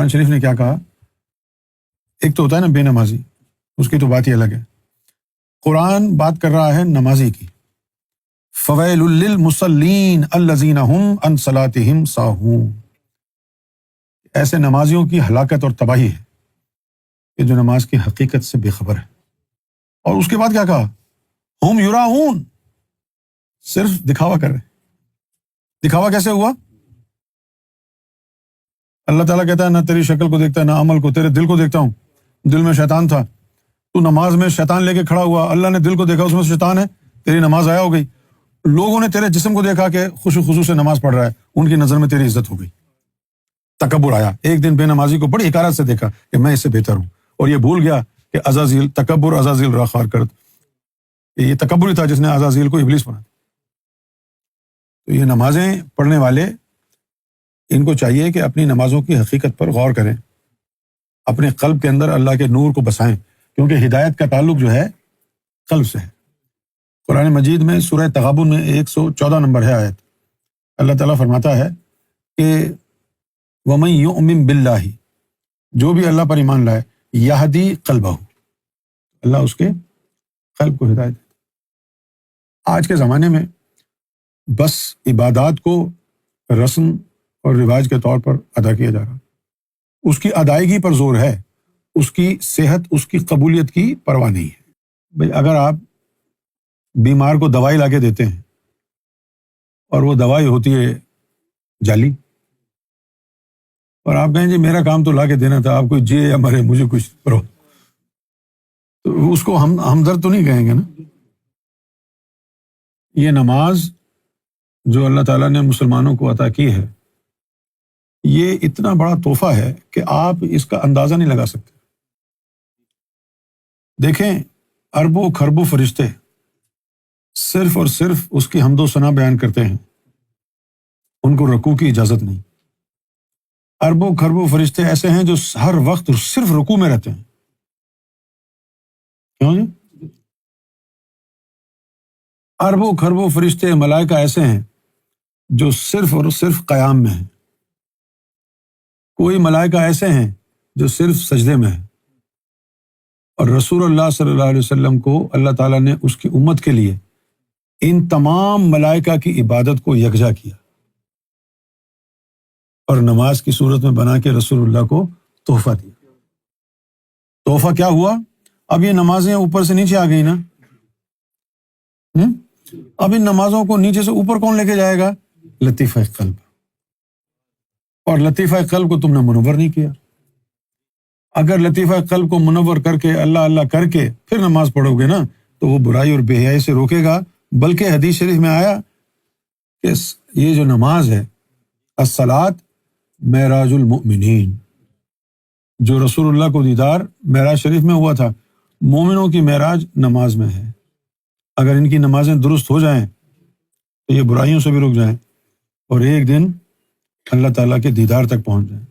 قرآن شریف نے کیا کہا؟ ایک تو ہوتا ہے نا بے نمازی، اس کی تو بات ہی الگ ہے۔ قرآن بات کر رہا ہے نمازی کی، فویل للمصلین الذین هم عن صلاتهم ساہون، ایسے نمازیوں کی ہلاکت اور تباہی ہے کہ جو نماز کی حقیقت سے بے خبر ہے۔ اور اس کے بعد کیا کہا؟ ہم یراؤن، صرف دکھاوا کر رہے۔ دکھاوا کیسے ہوا؟ اللہ تعالیٰ کہتا ہے نہ تیری شکل کو دیکھتا ہے نہ عمل کو، تیرے دل کو دیکھتا ہوں۔ دل میں شیطان تھا، تو نماز میں شیطان لے کے کھڑا ہوا، اللہ نے دل کو دیکھا، اس میں شیطان ہے، تیری نماز ضائع ہو گئی۔ لوگوں نے تیرے جسم کو دیکھا کہ خوشو خضوع سے نماز پڑھ رہا ہے، ان کی نظر میں تیری عزت ہو گئی، تکبر آیا۔ ایک دن بے نمازی کو بڑی حقارت سے دیکھا کہ میں اس سے بہتر ہوں، اور یہ بھول گیا کہ عزازیل تکبر عزازیل را خوار کرد، یہ تکبر ہی تھا جس نے عزازیل کو ابلیس بنا۔ تو یہ نمازیں پڑھنے والے، ان کو چاہیے کہ اپنی نمازوں کی حقیقت پر غور کریں، اپنے قلب کے اندر اللہ کے نور کو بسائیں، کیونکہ ہدایت کا تعلق جو ہے قلب سے ہے۔ قرآن مجید میں سورہ تغابن میں 114 نمبر ہے آیت، اللہ تعالیٰ فرماتا ہے کہ وَمَن يُؤْمِن بِاللَّهِ، جو بھی اللہ پر ایمان لائے، یہدی قلبہ، اللہ اس کے قلب کو ہدایت دیتا۔ آج کے زمانے میں بس عبادات کو رسم اور رواج کے طور پر ادا کیا جا رہا، اس کی ادائیگی پر زور ہے، اس کی صحت، اس کی قبولیت کی پرواہ نہیں ہے۔ بھئی اگر آپ بیمار کو دوائی لا کے دیتے ہیں اور وہ دوائی ہوتی ہے جعلی، اور آپ کہیں جی میرا کام تو لا کے دینا تھا، آپ کوئی جیے یا مرے مجھے کچھ کرو، تو اس کو ہم ہمدرد تو نہیں کہیں گے نا۔ یہ نماز جو اللہ تعالیٰ نے مسلمانوں کو عطا کی ہے، یہ اتنا بڑا تحفہ ہے کہ آپ اس کا اندازہ نہیں لگا سکتے۔ دیکھیں اربوں خربوں فرشتے صرف اور صرف اس کی حمد و ثنا بیان کرتے ہیں، ان کو رکوع کی اجازت نہیں۔ اربوں خربوں فرشتے ایسے ہیں جو ہر وقت صرف رکوع میں رہتے ہیں، کیوں جی؟ اربوں خربوں فرشتے ملائکہ ایسے ہیں جو صرف اور صرف قیام میں ہیں، کوئی ملائکہ ایسے ہیں جو صرف سجدے میں ہیں۔ اور رسول اللہ صلی اللہ علیہ وسلم کو اللہ تعالیٰ نے اس کی امت کے لیے ان تمام ملائکہ کی عبادت کو یکجا کیا اور نماز کی صورت میں بنا کے رسول اللہ کو تحفہ دیا۔ تحفہ کیا ہوا؟ اب یہ نمازیں اوپر سے نیچے آ گئی نا، اب ان نمازوں کو نیچے سے اوپر کون لے کے جائے گا؟ لطیفہ قلب۔ اور لطیفہ قلب کو تم نے منور نہیں کیا۔ اگر لطیفہ قلب کو منور کر کے اللہ اللہ کر کے پھر نماز پڑھو گے نا، تو وہ برائی اور بے حیائی سے روکے گا۔ بلکہ حدیث شریف میں آیا کہ یہ جو نماز ہے، الصلاۃ معراج المؤمنین، جو رسول اللہ کو دیدار معراج شریف میں ہوا تھا، مومنوں کی معراج نماز میں ہے۔ اگر ان کی نمازیں درست ہو جائیں تو یہ برائیوں سے بھی رک جائیں اور ایک دن اللہ تعالیٰ کے دیدار تک پہنچ جائیں۔